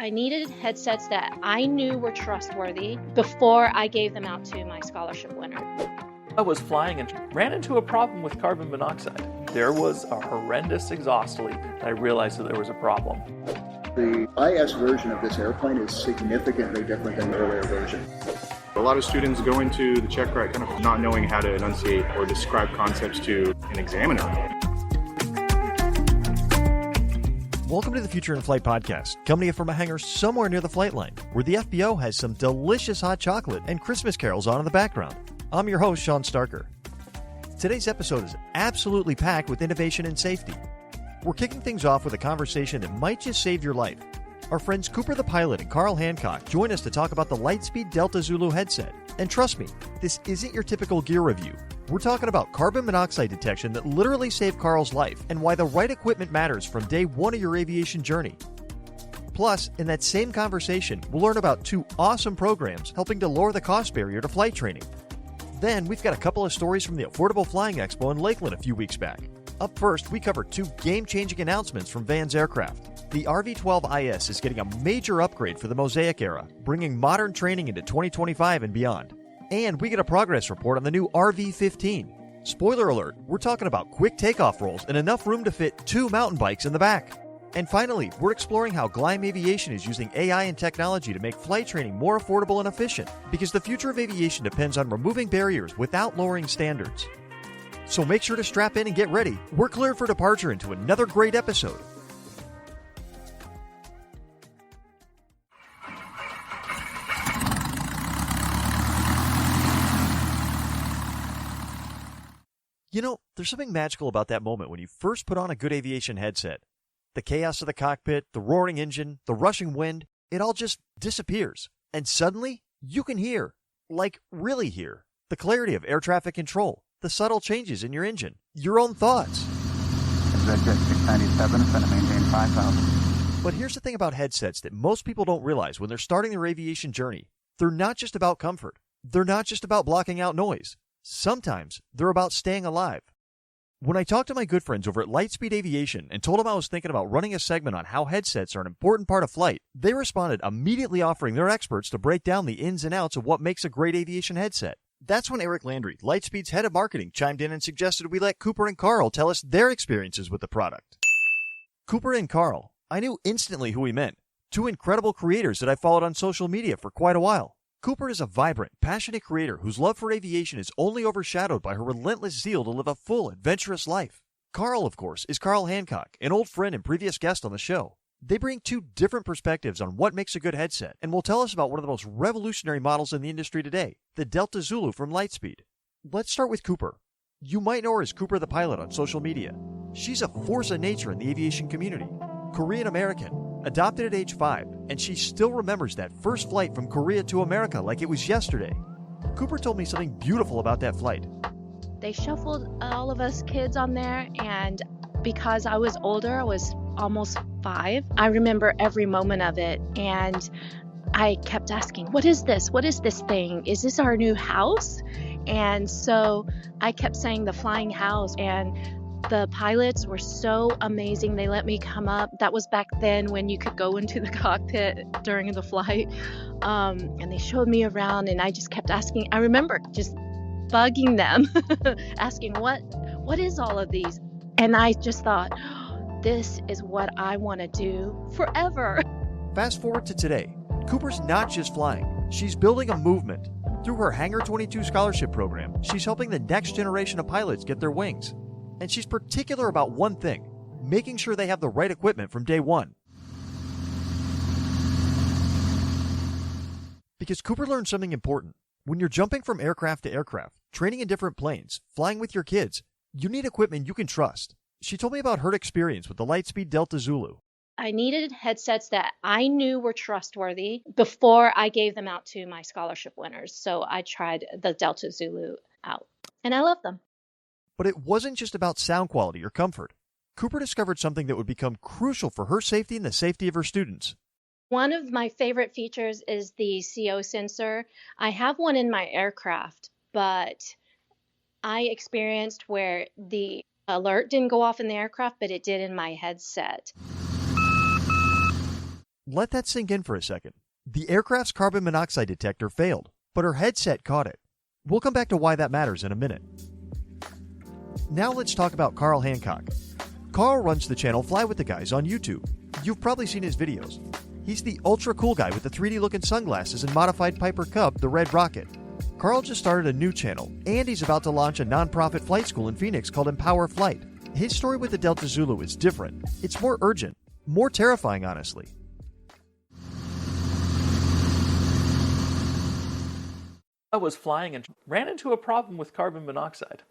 I needed headsets that I knew were trustworthy before I gave them out to my scholarship winner. I was flying and ran into a problem with carbon monoxide. There was a horrendous exhaust leak. I realized that there was a problem. The IS version of this airplane is significantly different than the earlier version. A lot of students go into the check ride kind of not knowing how to enunciate or describe concepts to an examiner. Welcome to the Future in Flight podcast, coming to you from a hangar somewhere near the flight line, where the FBO has some delicious hot chocolate and Christmas carols on in the background. I'm your host, Shawn Staerker. Today's episode is absolutely packed with innovation and safety. We're kicking things off with a conversation that might just save your life. Our friends Cooper the pilot and Carl Hancock join us to talk about the Lightspeed Delta Zulu headset. And trust me, this isn't your typical gear review. We're talking about carbon monoxide detection that literally saved Carl's life and why the right equipment matters from day one of your aviation journey. Plus, in that same conversation, we'll learn about two awesome programs helping to lower the cost barrier to flight training. Then, we've got a couple of stories from the Affordable Flying Expo in Lakeland a few weeks back. Up first, we cover two game-changing announcements from Van's Aircraft. The RV-12IS is getting a major upgrade for the Mosaic era, bringing modern training into 2025 and beyond. And we get a progress report on the new RV-15. Spoiler alert, we're talking about quick takeoff rolls and enough room to fit two mountain bikes in the back. And finally, we're exploring how Gleim Aviation is using AI and technology to make flight training more affordable and efficient, because the future of aviation depends on removing barriers without lowering standards. So make sure to strap in and get ready. We're cleared for departure into another great episode. You know, there's something magical about that moment when you first put on a good aviation headset. The chaos of the cockpit, the roaring engine, the rushing wind, it all just disappears. And suddenly, you can hear, like really hear, the clarity of air traffic control, the subtle changes in your engine, your own thoughts. Jet 697 is going to maintain 5,000. But here's the thing about headsets that most people don't realize when they're starting their aviation journey. They're not just about comfort. They're not just about blocking out noise. Sometimes they're about staying alive. When I talked to my good friends over at Lightspeed Aviation and told them I was thinking about running a segment on how headsets are an important part of flight, they responded immediately offering their experts to break down the ins and outs of what makes a great aviation headset. That's when Eric Landry, Lightspeed's head of marketing, chimed in and suggested we let Cooper and Carl tell us their experiences with the product. Cooper and Carl, I knew instantly who he meant. Two incredible creators that I followed on social media for quite a while. Cooper is a vibrant, passionate creator whose love for aviation is only overshadowed by her relentless zeal to live a full, adventurous life. Carl, of course, is Carl Hancock, an old friend and previous guest on the show. They bring two different perspectives on what makes a good headset and will tell us about one of the most revolutionary models in the industry today, the Delta Zulu from Lightspeed. Let's start with Cooper. You might know her as Cooper the pilot on social media. She's a force of nature in the aviation community. Korean American. Adopted at age 5, and she still remembers that first flight from Korea to America like it was yesterday. Cooper told me something beautiful about that flight. They shuffled all of us kids on there, and because I was older, I was almost 5, I remember every moment of it, and I kept asking, what is this? What is this thing? Is this our new house? And so I kept saying the flying house, and the pilots were so amazing. They let me come up. That was back then when you could go into the cockpit during the flight. And they showed me around, and I just kept asking. I remember just bugging them, asking, what is all of these? And I just thought, this is what I want to do forever. Fast forward to today. Cooper's not just flying. She's building a movement. Through her Hangar 22 scholarship program, she's helping the next generation of pilots get their wings. And she's particular about one thing, making sure they have the right equipment from day one. Because Cooper learned something important. When you're jumping from aircraft to aircraft, training in different planes, flying with your kids, you need equipment you can trust. She told me about her experience with the Lightspeed Delta Zulu. I needed headsets that I knew were trustworthy before I gave them out to my scholarship winners. So I tried the Delta Zulu out, and I love them. But it wasn't just about sound quality or comfort. Cooper discovered something that would become crucial for her safety and the safety of her students. One of my favorite features is the CO sensor. I have one in my aircraft, but I experienced where the alert didn't go off in the aircraft, but it did in my headset. Let that sink in for a second. The aircraft's carbon monoxide detector failed, but her headset caught it. We'll come back to why that matters in a minute. Now let's talk about Carl Hancock. Carl runs the channel Fly with the Guys on YouTube. You've probably seen his videos. He's the ultra cool guy with the 3D looking sunglasses and modified Piper Cub, the Red Rocket. Carl just started a new channel, and he's about to launch a non-profit flight school in Phoenix called Empower Flight. His story with the Delta Zulu is different. It's more urgent, more terrifying, honestly. I was flying and ran into a problem with carbon monoxide.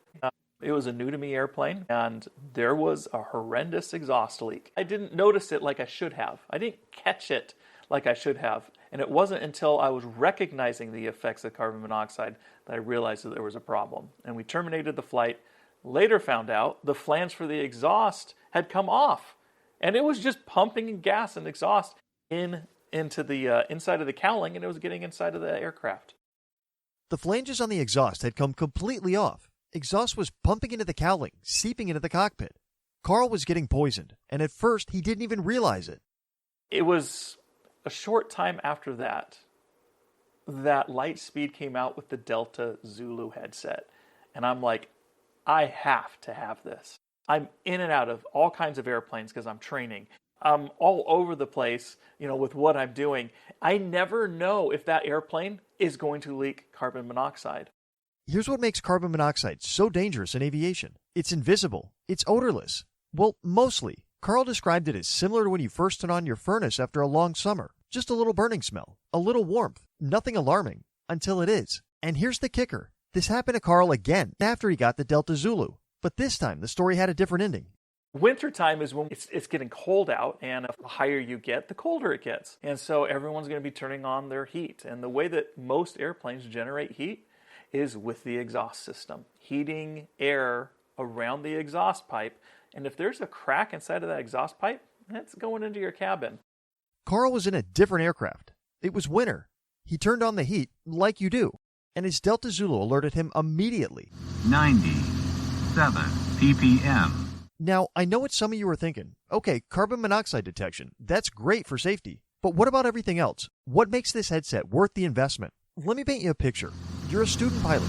It was a new to me airplane, and there was a horrendous exhaust leak. I didn't notice it like I should have. I didn't catch it like I should have. And it wasn't until I was recognizing the effects of carbon monoxide that I realized that there was a problem. And we terminated the flight. Later found out the flange for the exhaust had come off. And it was just pumping gas and exhaust into the inside of the cowling, and it was getting inside of the aircraft. The flanges on the exhaust had come completely off. Exhaust was pumping into the cowling, seeping into the cockpit. Carl was getting poisoned, and at first he didn't even realize it. It was a short time after that Lightspeed came out with the Delta Zulu headset. And I'm like, I have to have this. I'm in and out of all kinds of airplanes because I'm training. I'm all over the place, with what I'm doing. I never know if that airplane is going to leak carbon monoxide. Here's what makes carbon monoxide so dangerous in aviation. It's invisible. It's odorless. Well, mostly. Carl described it as similar to when you first turn on your furnace after a long summer. Just a little burning smell, a little warmth, nothing alarming, until it is. And here's the kicker. This happened to Carl again after he got the Delta Zulu. But this time, the story had a different ending. Wintertime is when it's getting cold out, and the higher you get, the colder it gets. And so everyone's going to be turning on their heat. And the way that most airplanes generate heat is with the exhaust system, heating air around the exhaust pipe. And if there's a crack inside of that exhaust pipe, that's going into your cabin. Carl was in a different aircraft. It was winter. He turned on the heat like you do, and his Delta Zulu alerted him immediately. 97 ppm. Now, I know what some of you are thinking. Okay, carbon monoxide detection, that's great for safety. But what about everything else? What makes this headset worth the investment? Let me paint you a picture. You're a student pilot.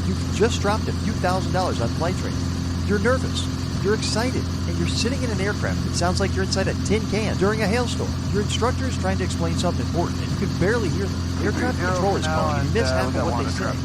You've just dropped a few $1,000s on flight training. You're nervous. You're excited. And you're sitting in an aircraft that sounds like you're inside a tin can during a hailstorm. Your instructor is trying to explain something important, and you can barely hear them. Air traffic control is calling, and you miss half of what they say.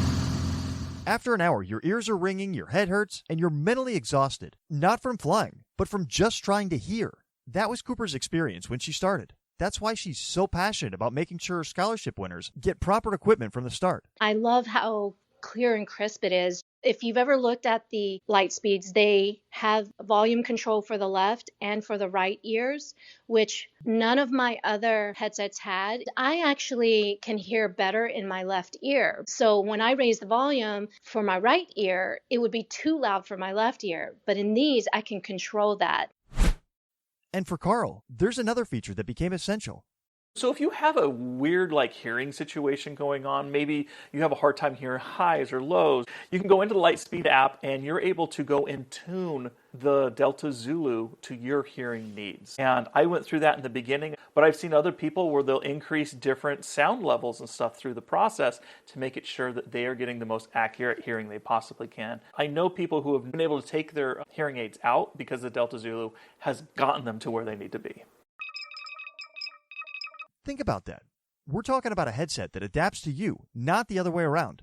After an hour, your ears are ringing, your head hurts, and you're mentally exhausted. Not from flying, but from just trying to hear. That was Cooper's experience when she started. That's why she's so passionate about making sure her scholarship winners get proper equipment from the start. I love how clear and crisp it is. If you've ever looked at the Lightspeeds, they have volume control for the left and for the right ears, which none of my other headsets had. I actually can hear better in my left ear. So when I raise the volume for my right ear, it would be too loud for my left ear. But in these, I can control that. And for Carl, there's another feature that became essential. So if you have a weird hearing situation going on, maybe you have a hard time hearing highs or lows, you can go into the Lightspeed app and you're able to go and tune the Delta Zulu to your hearing needs. And I went through that in the beginning, but I've seen other people where they'll increase different sound levels and stuff through the process to make it sure that they are getting the most accurate hearing they possibly can. I know people who have been able to take their hearing aids out because the Delta Zulu has gotten them to where they need to be. Think about that. We're talking about a headset that adapts to you, not the other way around.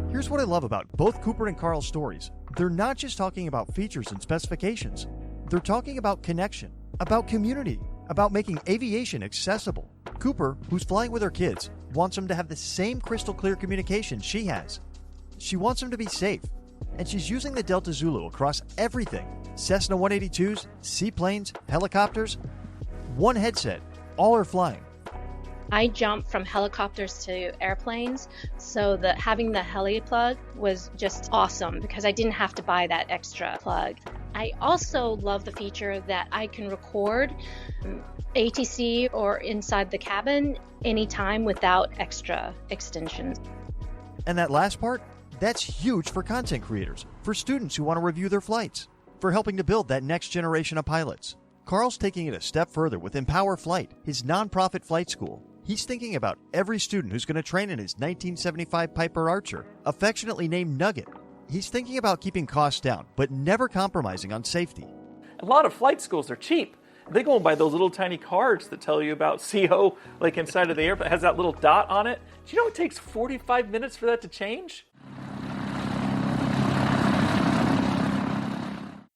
Here's what I love about both Cooper and Carl's stories. They're not just talking about features and specifications. They're talking about connection, about community, about making aviation accessible. Cooper, who's flying with her kids, wants them to have the same crystal clear communication she has. She wants them to be safe. And she's using the Delta Zulu across everything. Cessna 182s, seaplanes, helicopters. One headset, all are flying. I jumped from helicopters to airplanes, so having the heli plug was just awesome because I didn't have to buy that extra plug. I also love the feature that I can record ATC or inside the cabin anytime without extra extensions. And that last part? That's huge for content creators, for students who want to review their flights. for helping to build that next generation of pilots. Carl's taking it a step further with Empower Flight, his nonprofit flight school. He's thinking about every student who's going to train in his 1975 Piper Archer, affectionately named Nugget. He's thinking about keeping costs down, but never compromising on safety. A lot of flight schools are cheap. They go and buy those little tiny cards that tell you about CO, like inside of the airplane. It has that little dot on it. Do you know it takes 45 minutes for that to change?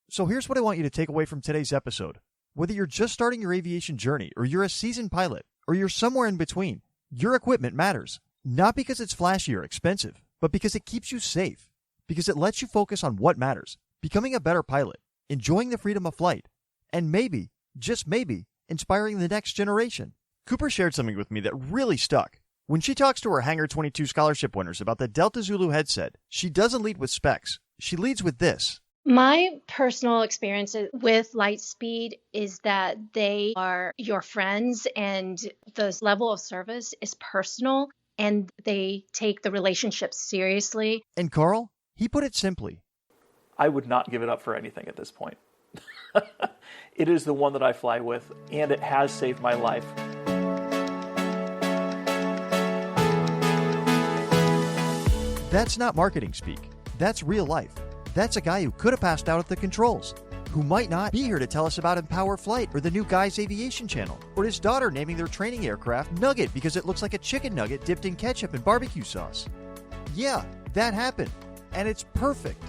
So here's what I want you to take away from today's episode. Whether you're just starting your aviation journey, or you're a seasoned pilot, or you're somewhere in between, your equipment matters. Not because it's flashy or expensive, but because it keeps you safe. Because it lets you focus on what matters, becoming a better pilot, enjoying the freedom of flight, and maybe, just maybe, inspiring the next generation. Cooper shared something with me that really stuck. When she talks to her Hangar 22 scholarship winners about the Delta Zulu headset, she doesn't lead with specs. She leads with this. My personal experience with Lightspeed is that they are your friends, and the level of service is personal, and they take the relationship seriously. And Carl, he put it simply. I would not give it up for anything at this point. It is the one that I fly with, and it has saved my life. That's not marketing speak. That's real life. That's a guy who could have passed out at the controls, who might not be here to tell us about Empower Flight or the new Guy's Aviation channel, or his daughter naming their training aircraft Nugget because it looks like a chicken nugget dipped in ketchup and barbecue sauce. Yeah, that happened, and it's perfect.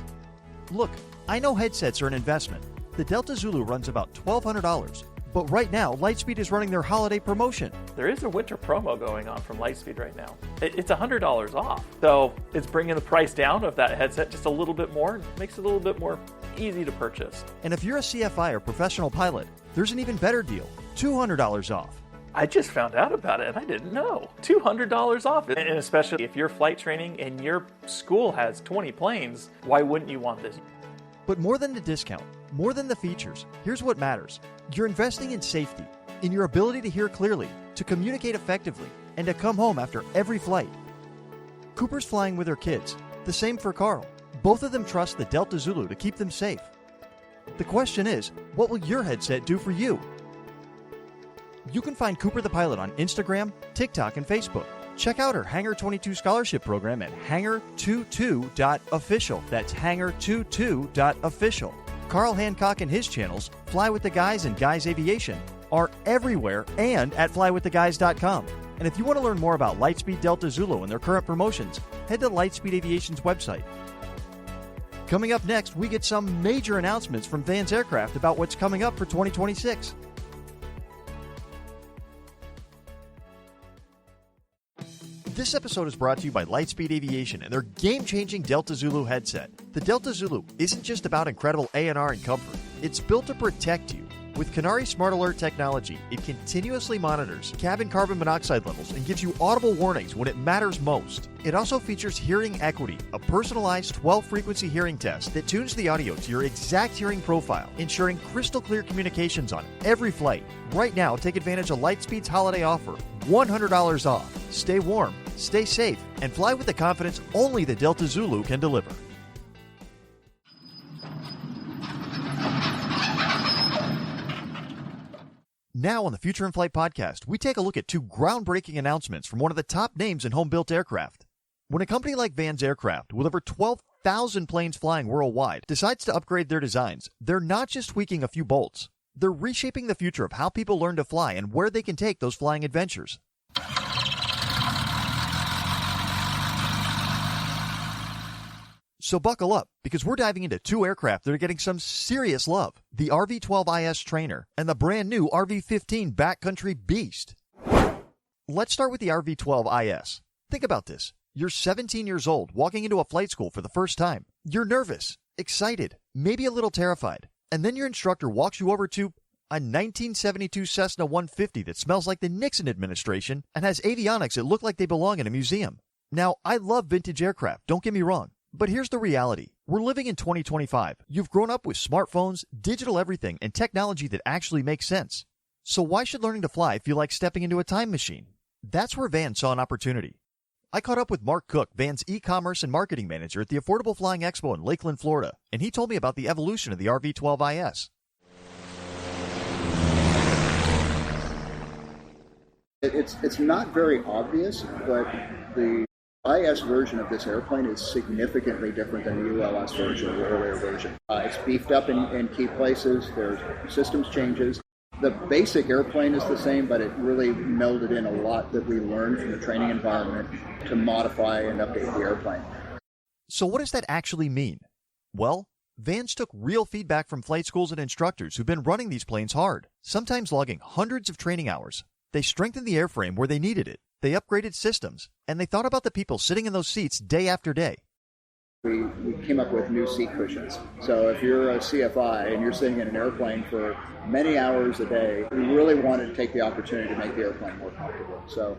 Look, I know headsets are an investment. The Delta Zulu runs about $1,200, but right now Lightspeed is running their holiday promotion. There is a winter promo going on from Lightspeed right now. It's $100 off. So it's bringing the price down of that headset just a little bit more, and makes it a little bit more easy to purchase. And if you're a CFI or professional pilot, there's an even better deal, $200 off. I just found out about it and I didn't know. $200 off. And especially if you're flight training and your school has 20 planes, why wouldn't you want this? But more than the discount, more than the features, here's what matters. You're investing in safety, in your ability to hear clearly, to communicate effectively, and to come home after every flight. Cooper's flying with her kids. The same for Carl. Both of them trust the Delta Zulu to keep them safe. The question is, what will your headset do for you? You can find Cooper the Pilot on Instagram, TikTok, and Facebook. Check out her Hangar 22 scholarship program at hangar22.official. That's hangar22.official. Carl Hancock and his channels, Fly with the Guys and Guys Aviation, are everywhere and at flywiththeguys.com. And if you want to learn more about Lightspeed Delta Zulu and their current promotions, head to Lightspeed Aviation's website. Coming up next, we get some major announcements from Vans Aircraft about what's coming up for 2026. This episode is brought to you by Lightspeed Aviation and their game-changing Delta Zulu headset. The Delta Zulu isn't just about incredible A&R and comfort. It's built to protect you. With Canary Smart Alert technology, it continuously monitors cabin carbon monoxide levels and gives you audible warnings when it matters most. It also features Hearing Equity, a personalized 12-frequency hearing test that tunes the audio to your exact hearing profile, ensuring crystal clear communications on every flight. Right now, take advantage of Lightspeed's holiday offer, $100 off. Stay warm, stay safe, and fly with the confidence only the Delta Zulu can deliver. Now on the Future in Flight podcast, we take a look at two groundbreaking announcements from one of the top names in home-built aircraft. When a company like Vans Aircraft, with over 12,000 planes flying worldwide, decides to upgrade their designs, they're not just tweaking a few bolts. They're reshaping the future of how people learn to fly and where they can take those flying adventures. So buckle up, because we're diving into two aircraft that are getting some serious love. The RV-12IS Trainer and the brand new RV-15 Backcountry Beast. Let's start with the RV-12IS. Think about this. You're 17 years old, walking into a flight school for the first time. You're nervous, excited, maybe a little terrified. And then your instructor walks you over to a 1972 Cessna 150 that smells like the Nixon administration and has avionics that look like they belong in a museum. Now, I love vintage aircraft, don't get me wrong. But here's the reality. We're living in 2025. You've grown up with smartphones, digital everything, and technology that actually makes sense. So why should learning to fly feel like stepping into a time machine? That's where Vans saw an opportunity. I caught up with Mark Cook, Van's e-commerce and marketing manager at the Affordable Flying Expo in Lakeland, Florida, and he told me about the evolution of the RV-12IS. It's not very obvious, but the IS version of this airplane is significantly different than the ULS version, the earlier version. It's beefed up in key places. There's systems changes. The basic airplane is the same, but it really melded in a lot that we learned from the training environment to modify and update the airplane. So what does that actually mean? Well, Vans took real feedback from flight schools and instructors who've been running these planes hard, sometimes logging hundreds of training hours. They strengthened the airframe where they needed it. They upgraded systems, and they thought about the people sitting in those seats day after day. We came up with new seat cushions. So if you're a CFI and you're sitting in an airplane for many hours a day, we really wanted to take the opportunity to make the airplane more comfortable. So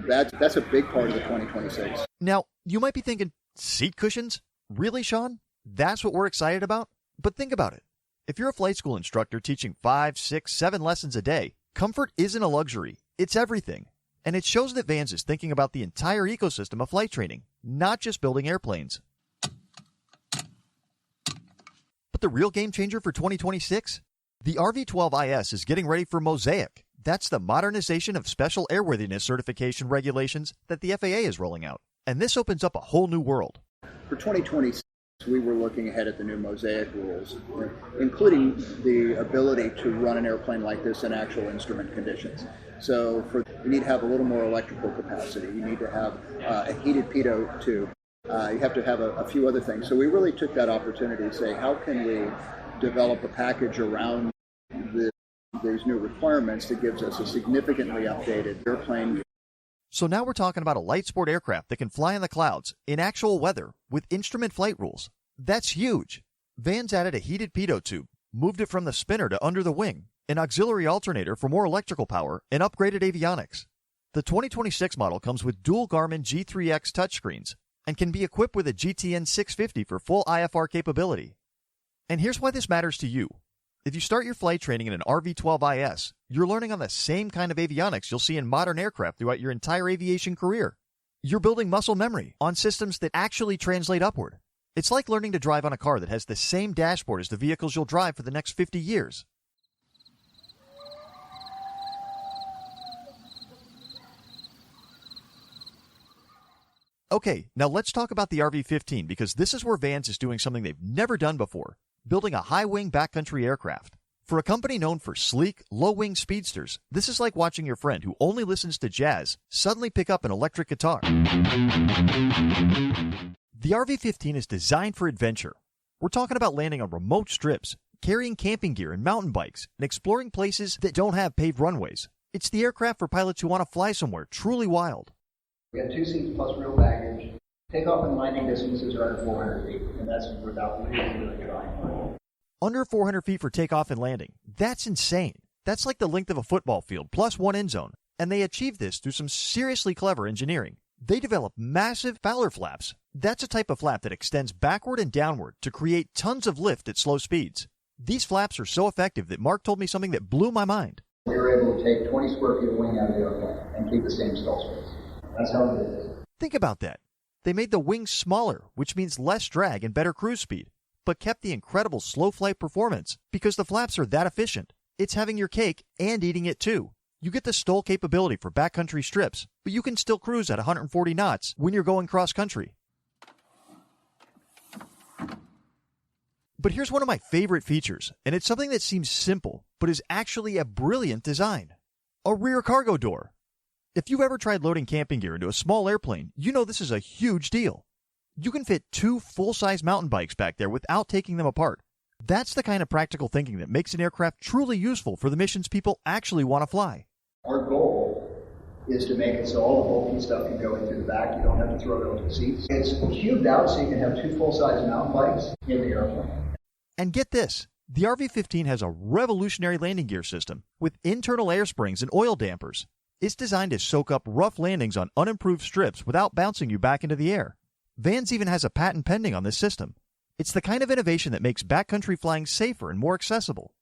that's a big part of the 2026. Now, you might be thinking, seat cushions? Really, Shawn? That's what we're excited about? But think about it. If you're a flight school instructor teaching 5, 6, 7 lessons a day, comfort isn't a luxury. It's everything. And it shows that Vans is thinking about the entire ecosystem of flight training, not just building airplanes. But the real game changer for 2026? The RV-12IS is getting ready for Mosaic. That's the modernization of special airworthiness certification regulations that the FAA is rolling out. And this opens up a whole new world. For 2026, we were looking ahead at the new Mosaic rules, including the ability to run an airplane like this in actual instrument conditions. So you need to have a little more electrical capacity. You need to have a heated pitot tube. You have to have a few other things. So we really took that opportunity to say, how can we develop a package around these new requirements that gives us a significantly updated airplane. So now we're talking about a light sport aircraft that can fly in the clouds in actual weather with instrument flight rules. That's huge. Vans added a heated pitot tube, moved it from the spinner to under the wing, an auxiliary alternator for more electrical power, and upgraded avionics. The 2026 model comes with dual Garmin G3X touchscreens and can be equipped with a GTN 650 for full IFR capability. And here's why this matters to you. If you start your flight training in an RV-12IS, you're learning on the same kind of avionics you'll see in modern aircraft throughout your entire aviation career. You're building muscle memory on systems that actually translate upward. It's like learning to drive on a car that has the same dashboard as the vehicles you'll drive for the next 50 years. Okay, now let's talk about the RV-15 because this is where Vans is doing something they've never done before. Building a high-wing backcountry aircraft. For a company known for sleek, low-wing speedsters, this is like watching your friend who only listens to jazz suddenly pick up an electric guitar. The RV-15 is designed for adventure. We're talking about landing on remote strips, carrying camping gear and mountain bikes, and exploring places that don't have paved runways. It's the aircraft for pilots who want to fly somewhere truly wild. We got 2 seats plus real baggage. Takeoff and landing distances are under 400 feet, and that's without really trying. Under 400 feet for takeoff and landing. That's insane. That's like the length of a football field plus one end zone. And they achieved this through some seriously clever engineering. They developed massive Fowler flaps. That's a type of flap that extends backward and downward to create tons of lift at slow speeds. These flaps are so effective that Mark told me something that blew my mind. We were able to take 20 square feet of wing out of the airplane and keep the same stall space. That's how it is. Think about that. They made the wings smaller, which means less drag and better cruise speed, but kept the incredible slow flight performance because the flaps are that efficient. It's having your cake and eating it too. You get the STOL capability for backcountry strips, but you can still cruise at 140 knots when you're going cross-country. But here's one of my favorite features, and it's something that seems simple, but is actually a brilliant design. A rear cargo door. If you've ever tried loading camping gear into a small airplane, you know this is a huge deal. You can fit 2 full-size mountain bikes back there without taking them apart. That's the kind of practical thinking that makes an aircraft truly useful for the missions people actually want to fly. Our goal is to make it so all the bulky stuff can go in through the back. You don't have to throw it onto the seats. It's cubed out so you can have 2 full-size mountain bikes in the airplane. And get this, the RV-15 has a revolutionary landing gear system with internal air springs and oil dampers. It's designed to soak up rough landings on unimproved strips without bouncing you back into the air. Vans even has a patent pending on this system. It's the kind of innovation that makes backcountry flying safer and more accessible.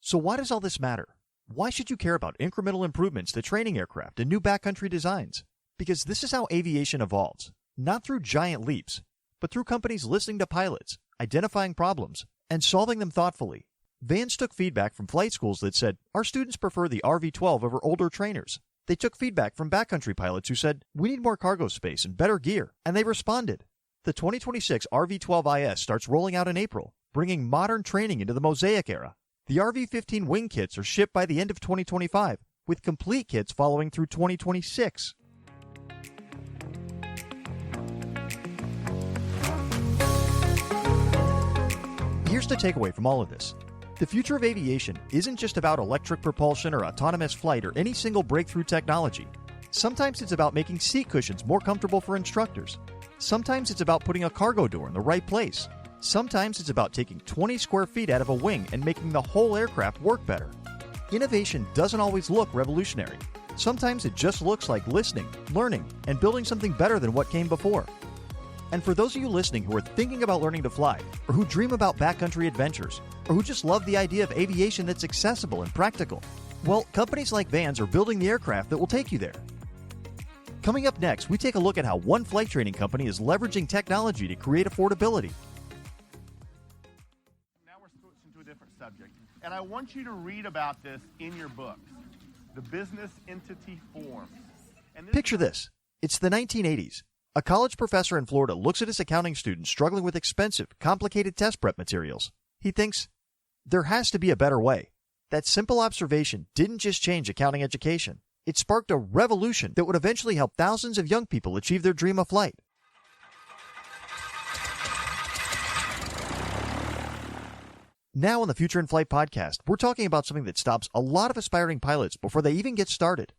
So why does all this matter? Why should you care about incremental improvements to training aircraft and new backcountry designs? Because this is how aviation evolves, not through giant leaps, but through companies listening to pilots, identifying problems, and solving them thoughtfully. Vans took feedback from flight schools that said, our students prefer the RV-12 over older trainers. They took feedback from backcountry pilots who said, we need more cargo space and better gear, and they responded. The 2026 RV-12IS starts rolling out in April, bringing modern training into the Mosaic era. The RV-15 wing kits are shipped by the end of 2025, with complete kits following through 2026. Here's the takeaway from all of this. The future of aviation isn't just about electric propulsion or autonomous flight or any single breakthrough technology. Sometimes it's about making seat cushions more comfortable for instructors. Sometimes it's about putting a cargo door in the right place. Sometimes it's about taking 20 square feet out of a wing and making the whole aircraft work better. Innovation doesn't always look revolutionary. Sometimes it just looks like listening, learning, and building something better than what came before. And for those of you listening who are thinking about learning to fly, or who dream about backcountry adventures, or who just love the idea of aviation that's accessible and practical, well, companies like Vans are building the aircraft that will take you there. Coming up next, we take a look at how one flight training company is leveraging technology to create affordability. Subject. And I want you to read about this in your books, the business entity form. Picture this. It's the 1980s. A college professor in Florida looks at his accounting students struggling with expensive, complicated test prep materials. He thinks, there has to be a better way. That simple observation didn't just change accounting education. It sparked a revolution that would eventually help thousands of young people achieve their dream of flight. Now on the Future in Flight podcast, we're talking about something that stops a lot of aspiring pilots before they even get started.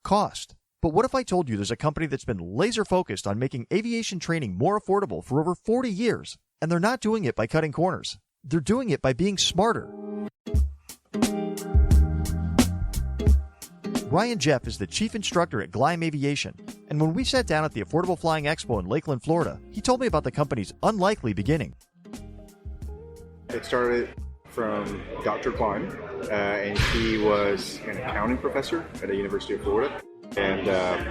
Cost. But what if I told you there's a company that's been laser focused on making aviation training more affordable for over 40 years, and they're not doing it by cutting corners. They're doing it by being smarter. Ryan Jeff is the chief instructor at Gleim Aviation, and when we sat down at the Affordable Flying Expo in Lakeland, Florida, he told me about the company's unlikely beginning. It started from Dr. Klein, and he was an accounting professor at the University of Florida. And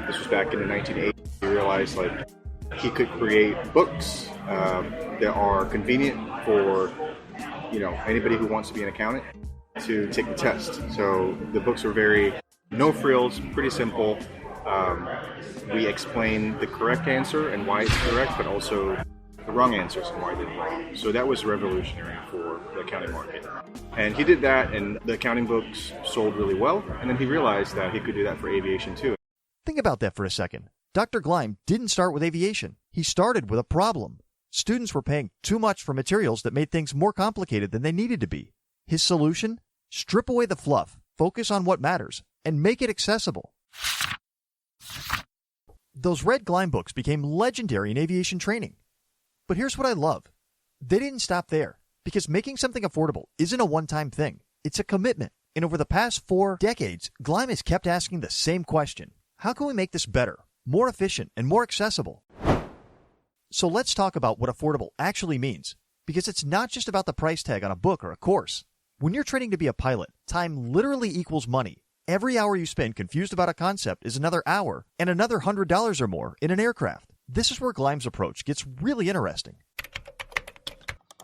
this was back in the 1980s. He realized he could create books that are convenient for anybody who wants to be an accountant to take the test. So the books are very no frills, pretty simple. We explain the correct answer and why it's correct, but also the wrong answers and why they're wrong. So that was revolutionary for the accounting market. And he did that, and the accounting books sold really well. And then he realized that he could do that for aviation too. Think about that for a second. Dr. Gleim didn't start with aviation. He started with a problem. Students were paying too much for materials that made things more complicated than they needed to be. His solution? Strip away the fluff, focus on what matters, and make it accessible. Those red Gleim books became legendary in aviation training. But here's what I love. They didn't stop there, because making something affordable isn't a one-time thing. It's a commitment. And over the past 4 decades, Gleim has kept asking the same question. How can we make this better, more efficient, and more accessible? So let's talk about what affordable actually means, because it's not just about the price tag on a book or a course. When you're training to be a pilot, time literally equals money. Every hour you spend confused about a concept is another hour and another $100 or more in an aircraft. This is where Gleim's approach gets really interesting.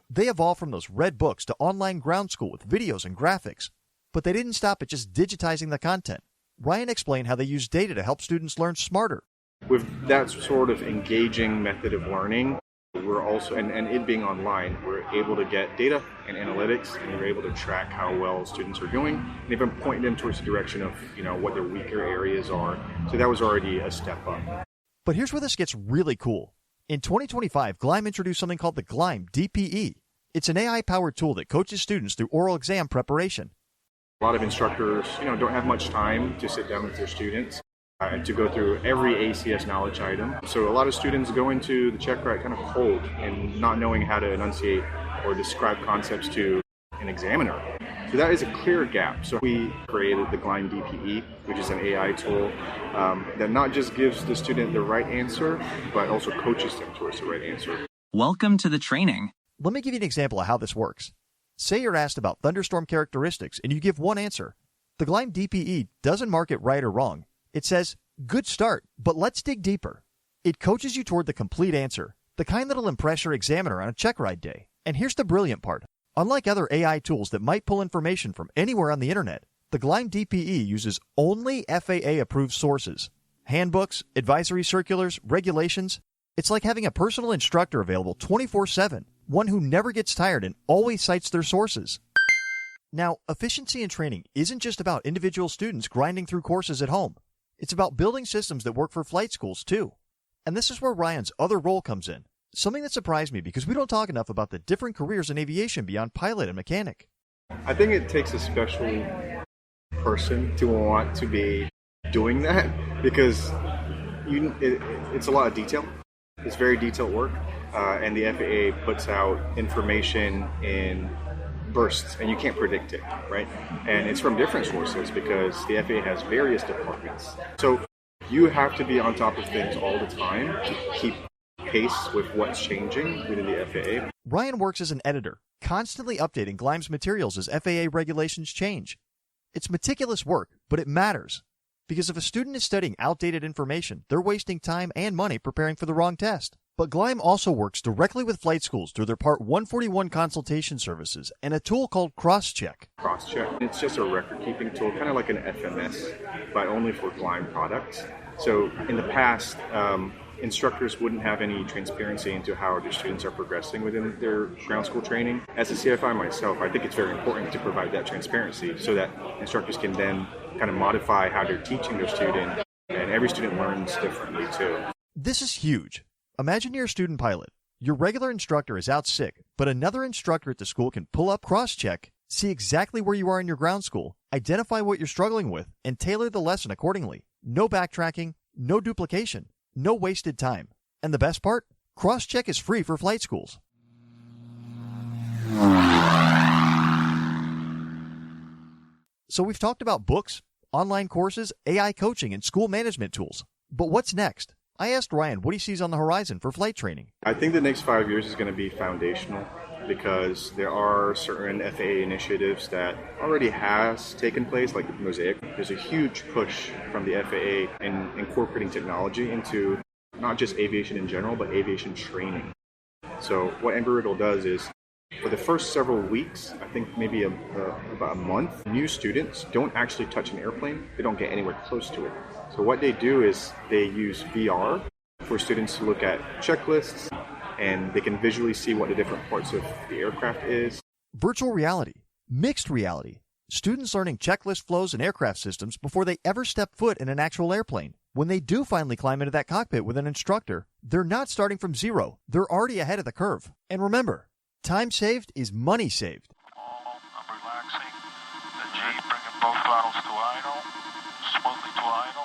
They evolved from those red books to online ground school with videos and graphics. But they didn't stop at just digitizing the content. Ryan explained how they use data to help students learn smarter. With that sort of engaging method of learning, we're also, and it being online, we're able to get data and analytics, and we're able to track how well students are doing, and even point them towards the direction of, what their weaker areas are. So that was already a step up. But here's where this gets really cool. In 2025, Gleim introduced something called the Gleim DPE. It's an AI-powered tool that coaches students through oral exam preparation. A lot of instructors, don't have much time to sit down with their students and to go through every ACS knowledge item. So a lot of students go into the check ride kind of cold and not knowing how to enunciate or describe concepts to an examiner. So that is a clear gap. So we created the Gleim DPE, which is an AI tool that not just gives the student the right answer, but also coaches them towards the right answer. Welcome to the training. Let me give you an example of how this works. Say you're asked about thunderstorm characteristics and you give one answer. The Gleim DPE doesn't mark it right or wrong. It says, good start, but let's dig deeper. It coaches you toward the complete answer, the kind that'll impress your examiner on a check ride day. And here's the brilliant part. Unlike other AI tools that might pull information from anywhere on the internet, the Gleim DPE uses only FAA-approved sources. Handbooks, advisory circulars, regulations. It's like having a personal instructor available 24/7, one who never gets tired and always cites their sources. Now, efficiency in training isn't just about individual students grinding through courses at home. It's about building systems that work for flight schools, too. And this is where Ryan's other role comes in. Something that surprised me because we don't talk enough about the different careers in aviation beyond pilot and mechanic. I think it takes a special person to want to be doing that because it's a lot of detail. It's very detailed work, and the FAA puts out information in bursts, and you can't predict it, right? And it's from different sources because the FAA has various departments. So you have to be on top of things all the time to keep pace with what's changing within the FAA. Ryan works as an editor, constantly updating Gleim's materials as FAA regulations change. It's meticulous work, but it matters. Because if a student is studying outdated information, they're wasting time and money preparing for the wrong test. But Gleim also works directly with flight schools through their Part 141 consultation services and a tool called Crosscheck. Crosscheck. It's just a record-keeping tool, kind of like an FMS, but only for Gleim products. So in the past, instructors wouldn't have any transparency into how their students are progressing within their ground school training. As a CFI myself, I think it's very important to provide that transparency so that instructors can then kind of modify how they're teaching their student, and every student learns differently too. This is huge. Imagine you're a student pilot. Your regular instructor is out sick, but another instructor at the school can pull up Crosscheck, see exactly where you are in your ground school, identify what you're struggling with, and tailor the lesson accordingly. No backtracking, no duplication, no wasted time. And the best part? Crosscheck is free for flight schools. So we've talked about books, online courses, AI coaching, and school management tools. But what's next? I asked Ryan what he sees on the horizon for flight training. I think the next 5 years is going to be foundational because there are certain FAA initiatives that already has taken place, like the Mosaic. There's a huge push from the FAA in incorporating technology into not just aviation in general, but aviation training. So what Embry-Riddle does is, for the first several weeks, I think maybe about a month, new students don't actually touch an airplane. They don't get anywhere close to it. So what they do is they use VR for students to look at checklists, and they can visually see what the different parts of the aircraft is. Virtual reality, mixed reality, students learning checklist flows and aircraft systems before they ever step foot in an actual airplane. When they do finally climb into that cockpit with an instructor, they're not starting from zero. They're already ahead of the curve. And remember, time saved is money saved. I'm relaxing. The G, bringing both throttles to idle. Smoothly to idle.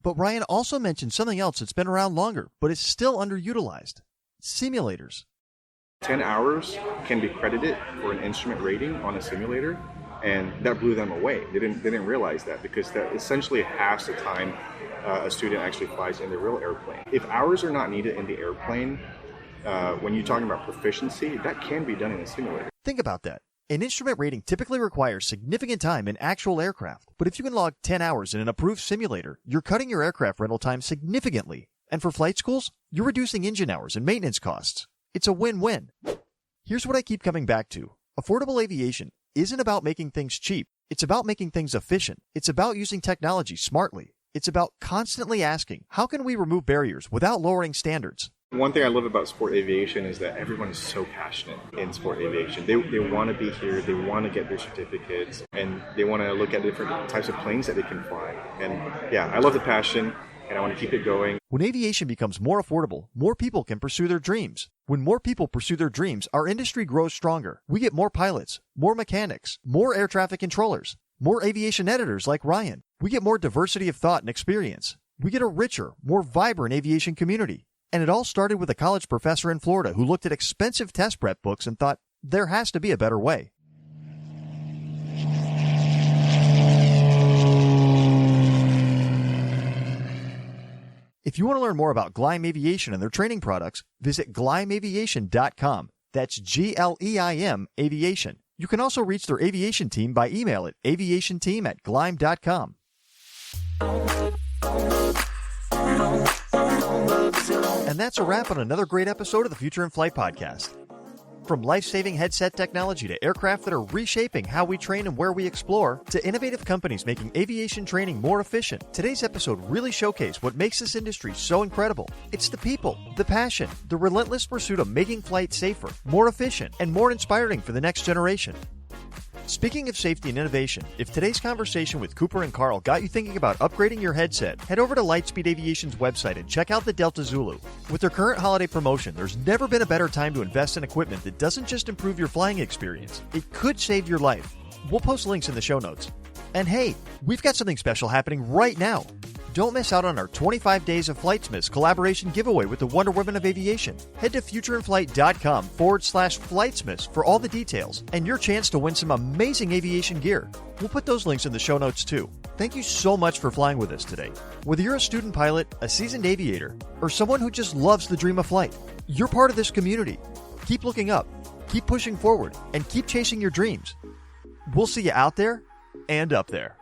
But Ryan also mentioned something else that's been around longer, but is still underutilized. Simulators. 10 hours can be credited for an instrument rating on a simulator, and that blew them away. They didn't realize that because that essentially halves the time a student actually flies in the real airplane. If hours are not needed in the airplane, when you're talking about proficiency, that can be done in a simulator. Think about that. An instrument rating typically requires significant time in actual aircraft, but if you can log 10 hours in an approved simulator, you're cutting your aircraft rental time significantly. And for flight schools, you're reducing engine hours and maintenance costs. It's a win-win. Here's what I keep coming back to. Affordable aviation isn't about making things cheap. It's about making things efficient. It's about using technology smartly. It's about constantly asking, how can we remove barriers without lowering standards? One thing I love about sport aviation is that everyone is so passionate in sport aviation. They want to be here, they want to get their certificates, and they want to look at different types of planes that they can fly. And yeah, I love the passion, and I want to keep it going. When aviation becomes more affordable, more people can pursue their dreams. When more people pursue their dreams, our industry grows stronger. We get more pilots, more mechanics, more air traffic controllers, more aviation editors like Ryan. We get more diversity of thought and experience. We get a richer, more vibrant aviation community. And it all started with a college professor in Florida who looked at expensive test prep books and thought, there has to be a better way. If you want to learn more about Gleim Aviation and their training products, visit gleimaviation.com. That's Gleim Aviation. You can also reach their aviation team by email at aviationteam@glime.com. And that's a wrap on another great episode of the Future in Flight podcast. From life-saving headset technology to aircraft that are reshaping how we train and where we explore, to innovative companies making aviation training more efficient, today's episode really showcased what makes this industry so incredible. It's the people, the passion, the relentless pursuit of making flight safer, more efficient, and more inspiring for the next generation. Speaking of safety and innovation, if today's conversation with Cooper and Carl got you thinking about upgrading your headset, head over to Lightspeed Aviation's website and check out the Delta Zulu. With their current holiday promotion, there's never been a better time to invest in equipment that doesn't just improve your flying experience, it could save your life. We'll post links in the show notes. And hey, we've got something special happening right now. Don't miss out on our 25 Days of Flightsmiths collaboration giveaway with the Wonder Women of Aviation. Head to futureinflight.com/Flightsmiths for all the details and your chance to win some amazing aviation gear. We'll put those links in the show notes too. Thank you so much for flying with us today. Whether you're a student pilot, a seasoned aviator, or someone who just loves the dream of flight, you're part of this community. Keep looking up, keep pushing forward, and keep chasing your dreams. We'll see you out there and up there.